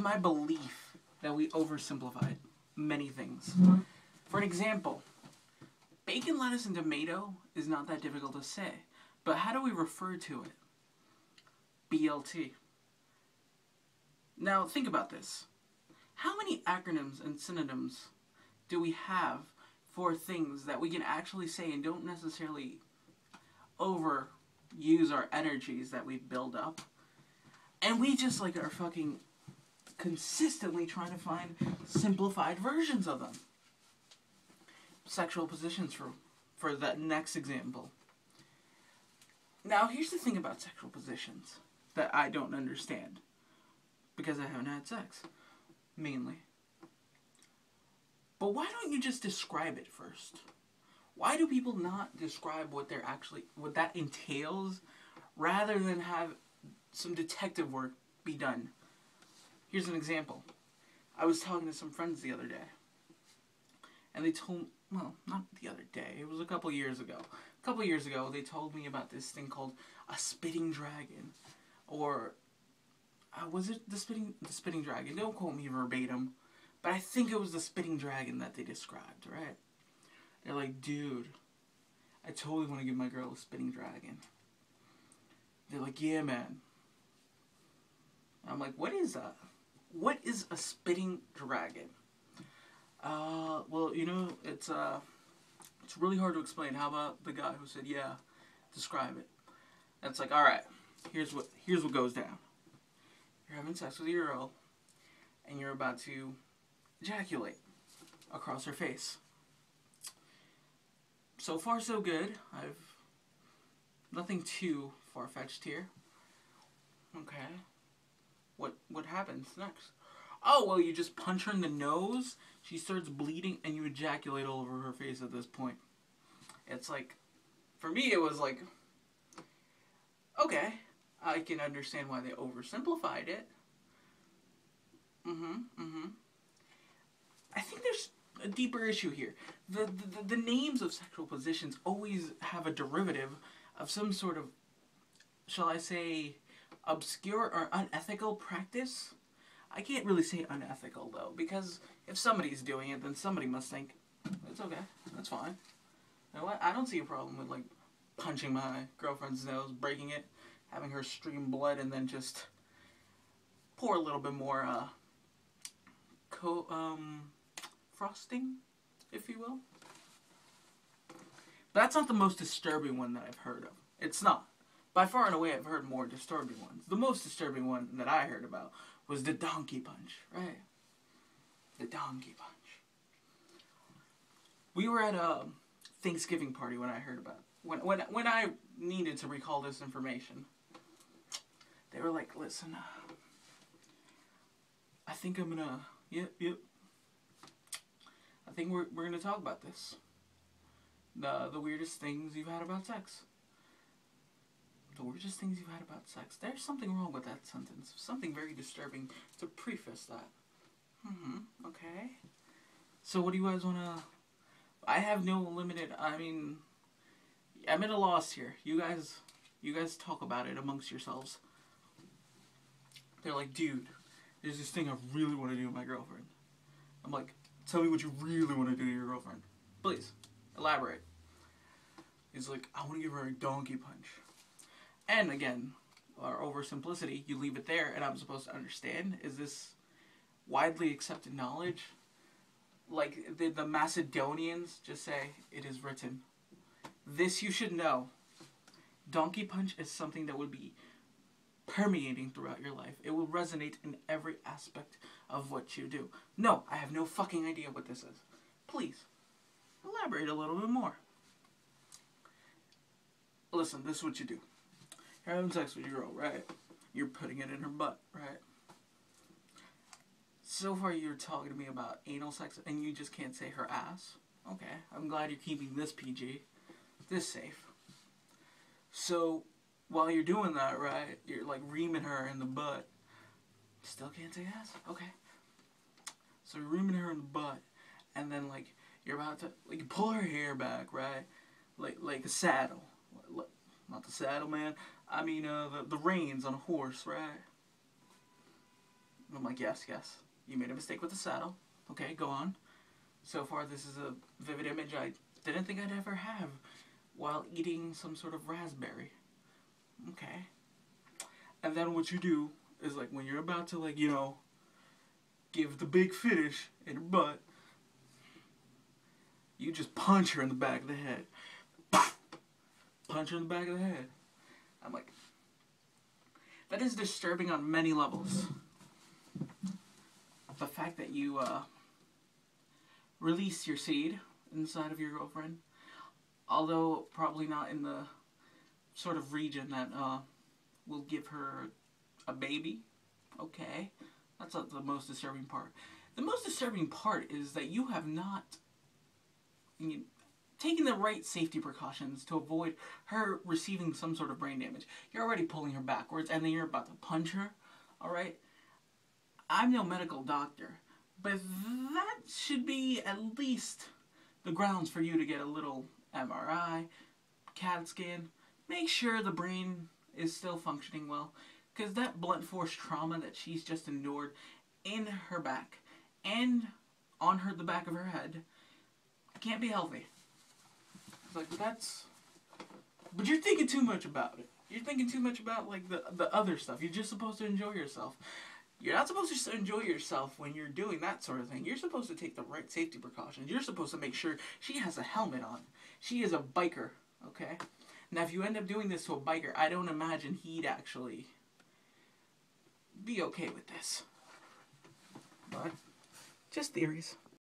my belief that we oversimplified many things. For an example, bacon, lettuce, and tomato is not that difficult to say. But how do we refer to it? BLT. Now, think about this. How many acronyms and synonyms do we have for things that we can actually say and don't necessarily overuse our energies that we build up? And we just like are fucking consistently trying to find simplified versions of them. Sexual positions for that next example. Now, here's the thing about sexual positions that I don't understand. Because I haven't had sex. Mainly. But why don't you just describe it first? Why do people not describe what that entails, rather than have some detective work be done? Here's an example. I was talking to some friends the other day. And they told, well, not the other day, it was a couple years ago. A couple years ago, they told me about this thing called a spitting dragon. Or, was it the spitting dragon? Don't quote me verbatim. But I think it was the spitting dragon that they described, right? They're like, dude, I totally want to give my girl a spitting dragon. They're like, yeah, man. I'm like, what is that? What is a spitting dragon? Well, you know, it's really hard to explain. How about the guy who said, yeah, describe it? And it's like, alright, here's what goes down. You're having sex with your girl, and you're about to ejaculate across her face. So far, so good. I've nothing too far-fetched here. Okay. What happens next? Oh, well, you just punch her in the nose, she starts bleeding, and you ejaculate all over her face at this point. It's like, for me, it was like, okay, I can understand why they oversimplified it. I think there's a deeper issue here. The names of sexual positions always have a derivative of some sort of, shall I say, obscure or unethical practice. I can't really say unethical, though, because if somebody's doing it, then somebody must think, it's okay, that's fine. You know what? I don't see a problem with, like, punching my girlfriend's nose, breaking it, having her stream blood, and then just pour a little bit more, frosting, if you will. But that's not the most disturbing one that I've heard of. It's not. By far and away, I've heard more disturbing ones. The most disturbing one that I heard about was the donkey punch, right? The donkey punch. We were at a Thanksgiving party when I heard about it. When I needed to recall this information. They were like, listen, I think I'm gonna, yep. I think we're gonna talk about this. The weirdest things you've had about sex. The weirdest things you've had about sex. There's something wrong with that sentence. Something very disturbing to preface that. Okay. So what do you guys wanna... I have no limited... I mean... I'm at a loss here. You guys talk about it amongst yourselves. They're like, dude, there's this thing I really want to do with my girlfriend. I'm like, tell me what you really want to do to your girlfriend. Please, elaborate. He's like, I want to give her a donkey punch. And again, our oversimplicity, you leave it there and I'm supposed to understand. Is this widely accepted knowledge? Like, did the Macedonians just say, it is written? This you should know. Donkey punch is something that would be permeating throughout your life. It will resonate in every aspect of what you do. No, I have no fucking idea what this is. Please, elaborate a little bit more. Listen, this is what you do. You're having sex with your girl, right? You're putting it in her butt, right? So far you're talking to me about anal sex and you just can't say her ass. Okay, I'm glad you're keeping this PG. This safe. So, while you're doing that, right, you're like reaming her in the butt. Still can't say ass? Okay. So you're reaming her in the butt, and then like you're about to like you pull her hair back, right? Like a saddle. Not the saddle, man. I mean the reins on a horse, right? I'm like, yes, yes. You made a mistake with the saddle. Okay, go on. So far, this is a vivid image I didn't think I'd ever have while eating some sort of raspberry. Okay. And then what you do is, like, when you're about to, like, you know, give the big finish in her butt, you just punch her in the back of the head. Punch her in the back of the head. I'm like, that is disturbing on many levels. The fact that you release your seed inside of your girlfriend, although probably not in the sort of region that will give her a baby. Okay, that's not the most disturbing part. The most disturbing part is that you have not taken the right safety precautions to avoid her receiving some sort of brain damage. You're already pulling her backwards, and then you're about to punch her, alright? I'm no medical doctor, but that should be at least the grounds for you to get a little MRI, CAT scan, make sure the brain is still functioning well, because that blunt force trauma that she's just endured in her back and on the back of her head can't be healthy. It's like, but you're thinking too much about it. You're thinking too much about, like, the other stuff. You're just supposed to enjoy yourself. You're not supposed to just enjoy yourself when you're doing that sort of thing. You're supposed to take the right safety precautions. You're supposed to make sure she has a helmet on. She is a biker, okay? Now, if you end up doing this to a biker, I don't imagine he'd actually be okay with this. But, just theories.